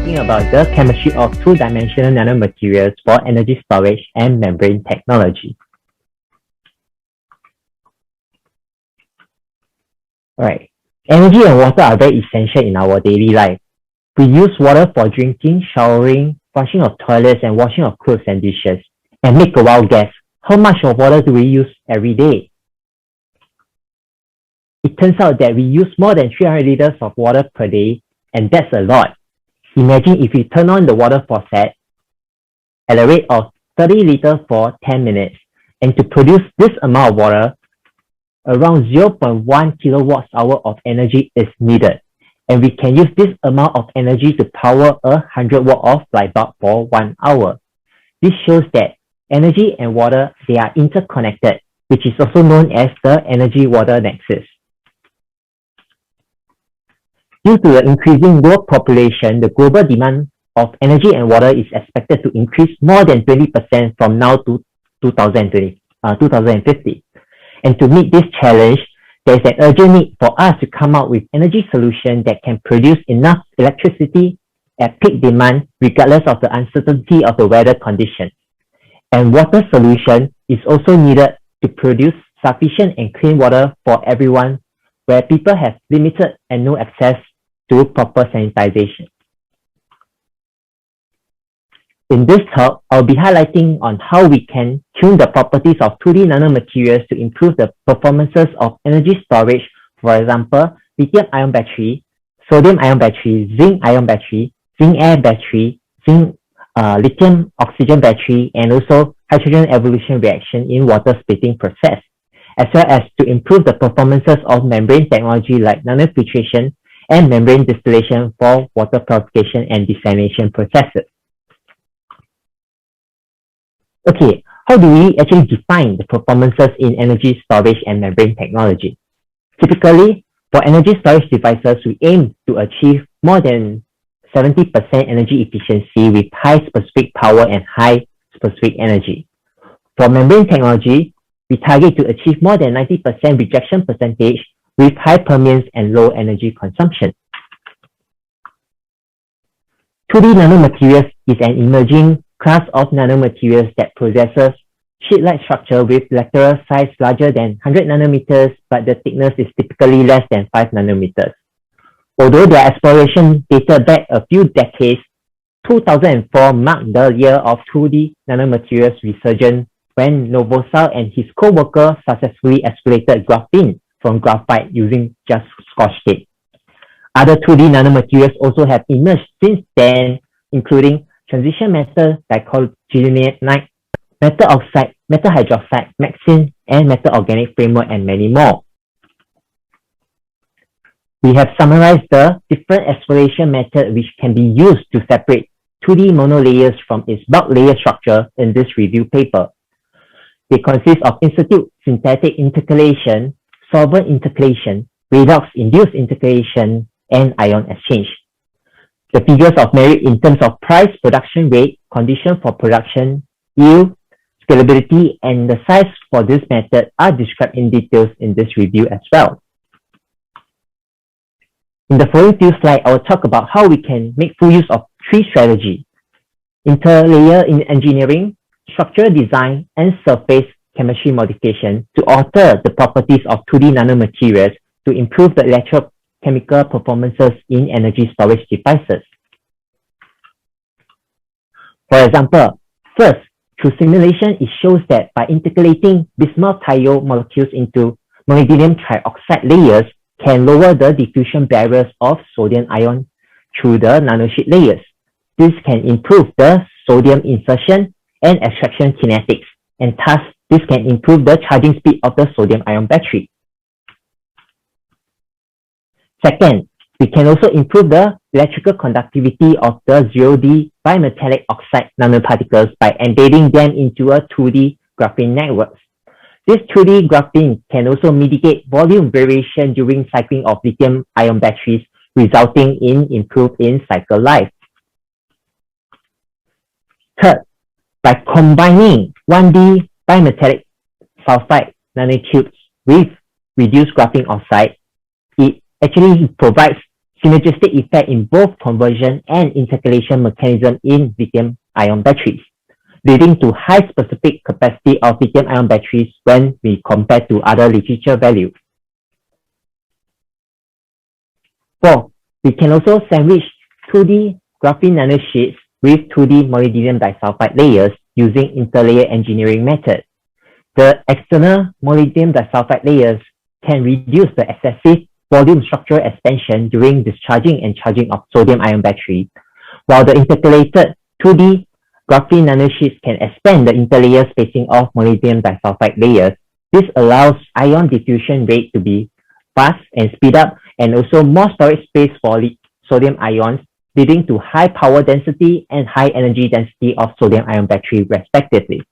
talking about the chemistry of two-dimensional nanomaterials for energy storage and membrane technology. Alright, energy and water are very essential in our daily life. We use water for drinking, showering, washing of toilets, and washing of clothes and dishes. And make a wild guess, how much of water do we use every day? It turns out that we use more than 300 liters of water per day, and that's a lot. Imagine if you turn on the water faucet at a rate of 30 liters for 10 minutes, and to produce this amount of water, around 0.1 kilowatts hour of energy is needed. And we can use this amount of energy to power a 100 watt of light bulb for 1 hour. This shows that energy and water, they are interconnected, which is also known as the energy-water nexus. Due to the increasing world population, the global demand of energy and water is expected to increase more than 20% from now to 2050. And to meet this challenge, there is an urgent need for us to come up with energy solutions that can produce enough electricity at peak demand regardless of the uncertainty of the weather conditions. And water solution is also needed to produce sufficient and clean water for everyone, where people have limited and no access to proper sanitization. In this talk, I'll be highlighting on how we can tune the properties of 2D nanomaterials to improve the performances of energy storage, for example, lithium-ion battery, sodium-ion battery, zinc-ion battery, zinc-air battery, lithium-oxygen battery, and also hydrogen evolution reaction in water splitting process, as well as to improve the performances of membrane technology like nanofiltration and membrane distillation for water purification and desalination processes. Okay, how do we actually define the performances in energy storage and membrane technology? Typically, for energy storage devices, we aim to achieve more than 70% energy efficiency with high specific power and high specific energy. For membrane technology, we target to achieve more than 90% rejection percentage with high permeance and low energy consumption. 2D nanomaterials is an emerging class of nanomaterials that possesses sheet-like structure with lateral size larger than 100 nanometers, but the thickness is typically less than 5 nanometers. Although their exploration dated back a few decades, 2004 marked the year of 2D nanomaterials resurgence when Novosel and his co-worker successfully isolated graphene from graphite using just Scotch tape. Other 2D nanomaterials also have emerged since then, including transition metal, chalcogenides, metal oxide, metal hydroxide, MXenes, and metal organic framework, and many more. We have summarized the different exploration methods which can be used to separate 2D monolayers from its bulk layer structure in this review paper. They consist of in-situ synthetic intercalation, solvent intercalation, redox-induced intercalation, and ion exchange. The figures of merit in terms of price, production rate, condition for production, yield, scalability, and the size for this method are described in details in this review as well. In the following few slides, I will talk about how we can make full use of three strategies: interlayer in engineering, structural design, and surface chemistry modification to alter the properties of 2D nanomaterials to improve the electrochemical performances in energy storage devices. For example, first, through simulation, it shows that by intercalating bismuth thiol molecules into molybdenum trioxide layers can lower the diffusion barriers of sodium ion through the nanosheet layers. This can improve the sodium insertion and extraction kinetics, and thus this can improve the charging speed of the sodium-ion battery. Second, we can also improve the electrical conductivity of the 0D bimetallic oxide nanoparticles by embedding them into a 2D graphene network. This 2D graphene can also mitigate volume variation during cycling of lithium-ion batteries, resulting in improved in-cycle life. Third, by combining 1D bimetallic sulfide nanotubes with reduced graphene oxide, it actually provides synergistic effect in both conversion and intercalation mechanism in lithium-ion batteries, leading to high specific capacity of lithium-ion batteries when we compare to other literature values. 4. We can also sandwich 2D graphene nanosheets with 2D molybdenum disulfide layers using interlayer engineering method. The external molybdenum disulfide layers can reduce the excessive volume structural expansion during discharging and charging of sodium-ion battery, while the intercalated 2D graphene nanosheets can expand the interlayer spacing of molybdenum disulfide layers. This allows ion diffusion rate to be fast and speed up, and also more storage space for sodium ions, leading to high power density and high energy density of sodium-ion battery respectively.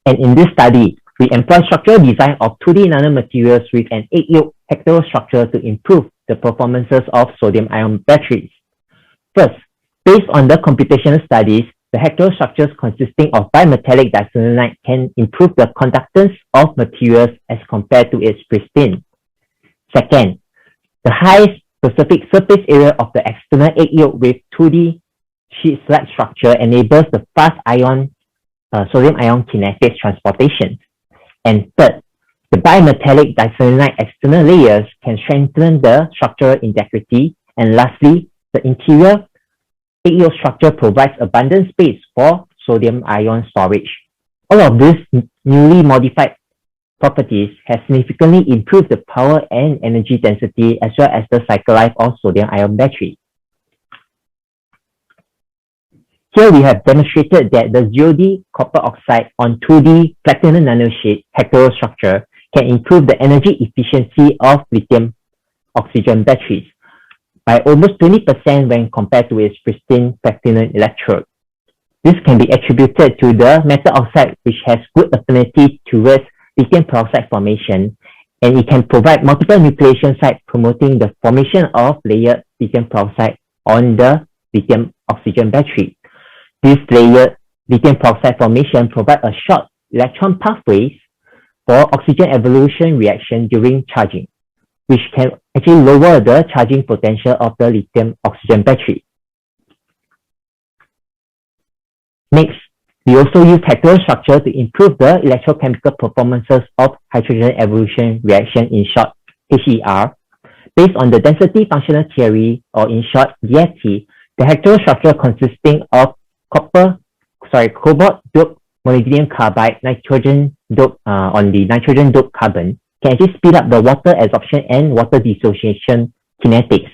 And in this study, we employ structural design of 2D nanomaterials with an egg yolk heterostructure to improve the performances of sodium-ion batteries. First, based on the computational studies, the heterostructures consisting of bimetallic diselenide can improve the conductance of materials as compared to its pristine. Second, the high specific surface area of the external egg yolk with 2D sheet-like structure enables the fast sodium-ion kinetics transportation. And third, the bimetallic diselenide external layers can strengthen the structural integrity. And lastly, the interior egg yolk structure provides abundant space for sodium-ion storage. All of these newly modified properties have significantly improved the power and energy density as well as the cycle life of sodium-ion battery. Here we have demonstrated that the 0D copper oxide on 2D platinum nanosheet heterostructure can improve the energy efficiency of lithium oxygen batteries by almost 20% when compared to its pristine platinum electrode. This can be attributed to the metal oxide, which has good affinity towards lithium peroxide formation, and it can provide multiple nucleation sites promoting the formation of layered lithium peroxide on the lithium oxygen battery. This layered lithium peroxide formation provides a short electron pathways for oxygen evolution reaction during charging, which can actually lower the charging potential of the lithium oxygen battery. Next, we also use heterostructure to improve the electrochemical performances of hydrogen evolution reaction, in short, HER. Based on the density functional theory, or in short, DFT, the heterostructure consisting of cobalt-doped molybdenum carbide, nitrogen-doped on the nitrogen-doped carbon, can actually speed up the water adsorption and water dissociation kinetics.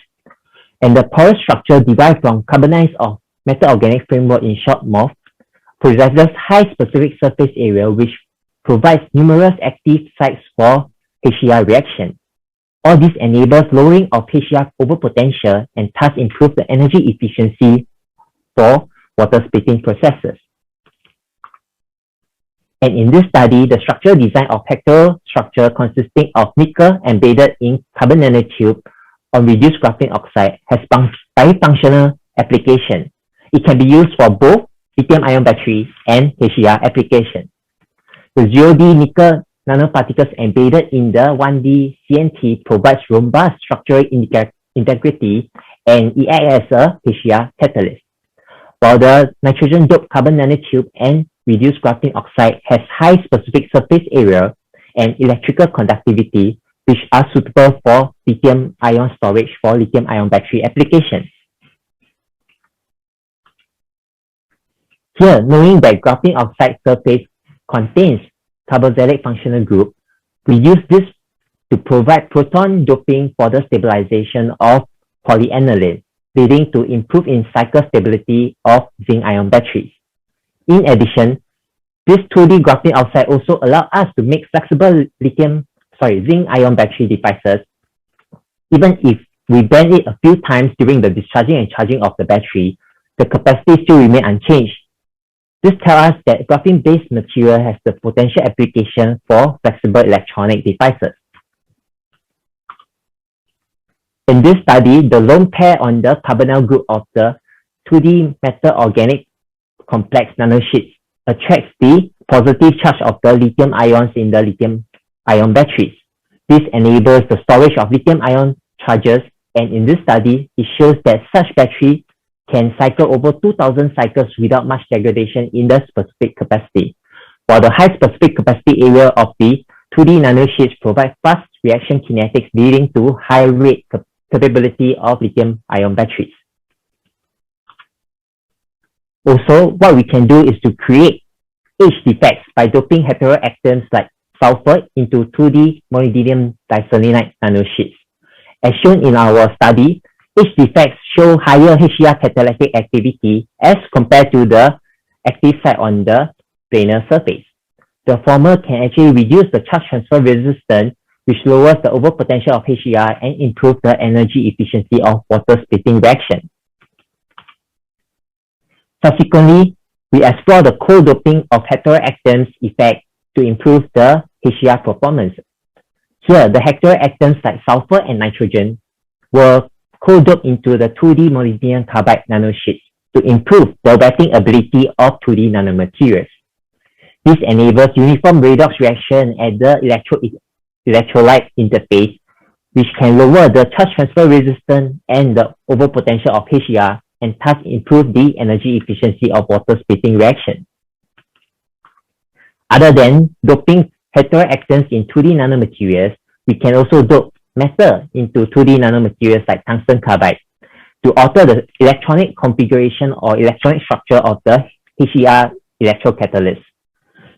And the porous structure derived from carbonized or metal organic framework, in short, MOF, possesses high specific surface area, which provides numerous active sites for HER reaction. All this enables lowering of HER overpotential and thus improve the energy efficiency for water splitting processes. And in this study, the structural design of heterostructure consisting of nickel embedded in carbon nanotube on reduced graphene oxide has bifunctional application. It can be used for both lithium-ion battery and HER application. The 0D nickel nanoparticles embedded in the 1D CNT provides robust structural integrity, and it acts as a HER catalyst, while the nitrogen-doped carbon nanotube and reduced graphene oxide has high specific surface area and electrical conductivity, which are suitable for lithium-ion storage for lithium-ion battery applications. Here, knowing that graphene oxide surface contains carboxylic functional group, we use this to provide proton doping for the stabilization of polyaniline, leading to improved in-cycle stability of zinc-ion batteries. In addition, this 2D graphene oxide also allows us to make flexible zinc-ion battery devices, even if we bend it a few times during the discharging and charging of the battery, the capacity still remains unchanged. This tells us that graphene-based material has the potential application for flexible electronic devices. In this study, the lone pair on the carbonyl group of the 2D metal organic complex nanosheets attracts the positive charge of the lithium ions in the lithium-ion batteries. This enables the storage of lithium ion charges, and in this study, it shows that such battery can cycle over 2,000 cycles without much degradation in the specific capacity, while the high specific capacity area of the 2D nanosheets provide fast reaction kinetics leading to high rate capability of lithium-ion batteries. Also, what we can do is to create age defects by doping heteroatoms like sulfur into 2D molybdenum diselenide nanosheets. As shown in our study, age defects show higher HER catalytic activity as compared to the active site on the planar surface. The former can actually reduce the charge transfer resistance, which lowers the overall potential of HER and improves the energy efficiency of water splitting reaction. Subsequently, we explore the co-doping of heteroatoms effect to improve the HER performance. Here, the heteroatoms like sulfur and nitrogen were co-doped into the 2D molybdenum carbide nanosheets to improve the wetting ability of 2D nanomaterials. This enables uniform redox reaction at the electrolyte interface, which can lower the charge transfer resistance and the overall potential of HER and thus improve the energy efficiency of water splitting reaction. Other than doping heteroatoms in 2D nanomaterials, we can also dope metal into 2D nanomaterials like tungsten carbide to alter the electronic configuration or electronic structure of the HER electrocatalyst.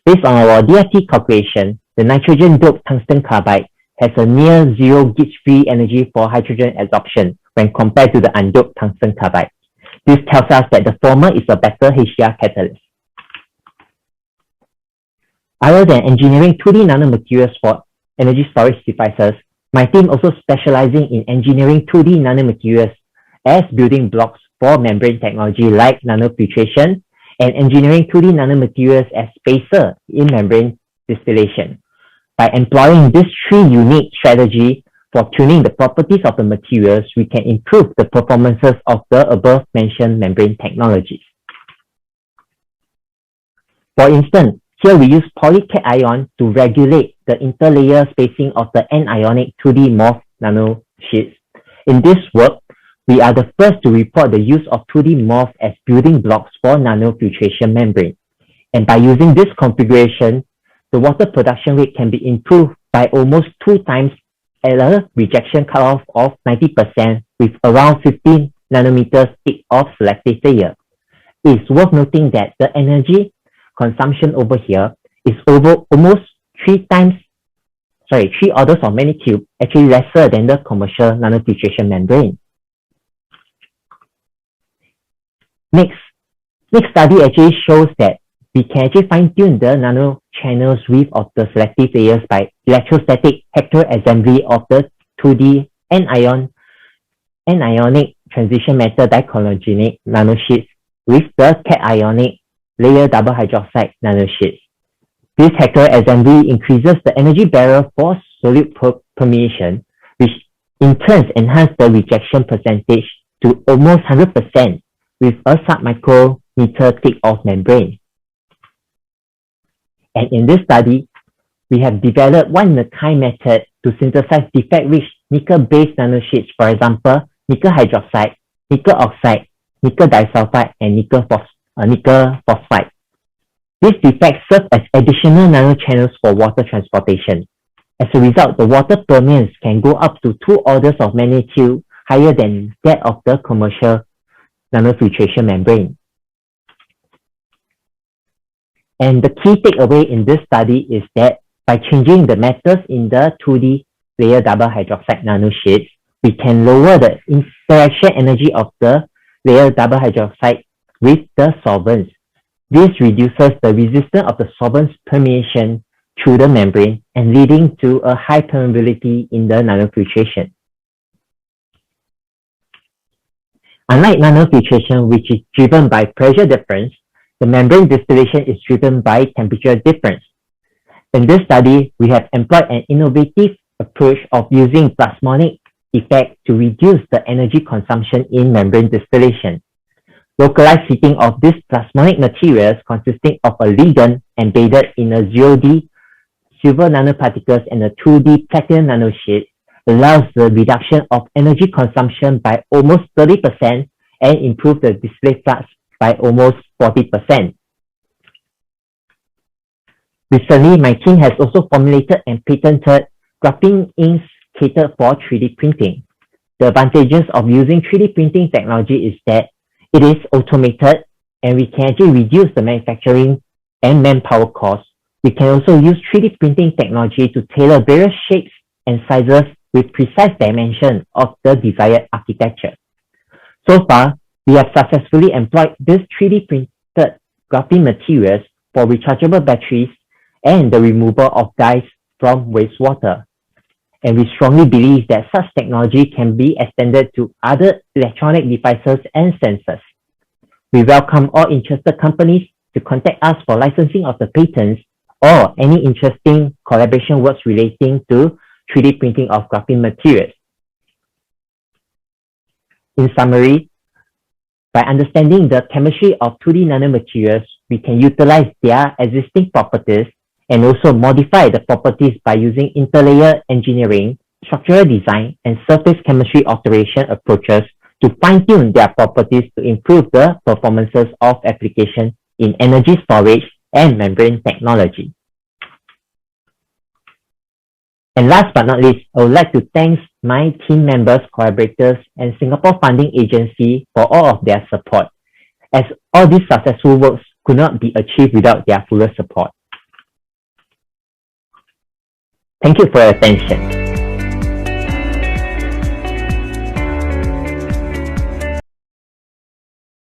Based on our DFT calculation, the nitrogen-doped tungsten carbide has a near zero gauge free energy for hydrogen adsorption when compared to the undoped tungsten carbide. This tells us that the former is a better HER catalyst. Other than engineering 2D nanomaterials for energy storage devices, my team also specializing in engineering 2D nanomaterials as building blocks for membrane technology like nanofiltration and engineering 2D nanomaterials as spacer in membrane distillation. By employing these three unique strategies for tuning the properties of the materials, we can improve the performances of the above-mentioned membrane technologies. For instance, here we use polycation to regulate the interlayer spacing of the anionic 2D MOF nanosheets. In this work, we are the first to report the use of 2D MOF as building blocks for nanofiltration membrane. And by using this configuration, the water production rate can be improved by almost 2 times at a rejection cutoff of 90% with around 15 nanometers peak of selective layer. It's worth noting that the energy consumption over here is almost 3 orders of magnitude actually lesser than the commercial nanofiltration membrane. Next study actually shows that we can actually fine-tune the nanochannels width of the selective layers by electrostatic heteroassembly of the 2D anionic transition metal dichalcogenate nanosheets with the cationic layer double hydroxide nanosheets. This heteroassembly increases the energy barrier for solute permeation, which in turn enhances the rejection percentage to almost 100% with a sub-micrometer thick of membrane. And in this study, we have developed one-in-a-kind method to synthesize defect-rich nickel-based nanosheets, for example, nickel hydroxide, nickel oxide, nickel disulfide, and nickel phosphide. These defects serve as additional nanochannels for water transportation. As a result, the water permeance can go up to 2 orders of magnitude higher than that of the commercial nanofiltration membrane. And the key takeaway in this study is that by changing the metals in the 2D layer double hydroxide nanosheets, we can lower the interaction energy of the layer double hydroxide with the solvents. This reduces the resistance of the solvent's permeation through the membrane and leading to a high permeability in the nanofiltration. Unlike nanofiltration, which is driven by pressure difference, the membrane distillation is driven by temperature difference. In this study, we have employed an innovative approach of using plasmonic effect to reduce the energy consumption in membrane distillation. Localized heating of these plasmonic materials consisting of a ligand embedded in a 0D silver nanoparticles and a 2D platinum nanosheet allows the reduction of energy consumption by almost 30% and improve the display flux by almost 40%. Recently, my team has also formulated and patented graphene inks catered for 3D printing. The advantages of using 3D printing technology is that it is automated and we can actually reduce the manufacturing and manpower costs. We can also use 3D printing technology to tailor various shapes and sizes with precise dimension of the desired architecture. So far, we have successfully employed this 3D printed graphene materials for rechargeable batteries and the removal of dyes from wastewater. And we strongly believe that such technology can be extended to other electronic devices and sensors. We welcome all interested companies to contact us for licensing of the patents or any interesting collaboration works relating to 3D printing of graphene materials. In summary, by understanding the chemistry of 2D nanomaterials, we can utilize their existing properties and also modify the properties by using interlayer engineering, structural design, and surface chemistry alteration approaches to fine-tune their properties to improve the performances of application in energy storage and membrane technology. And last but not least, I would like to thank my team members, collaborators, and Singapore Funding Agency for all of their support, as all these successful works could not be achieved without their fuller support. Thank you for your attention.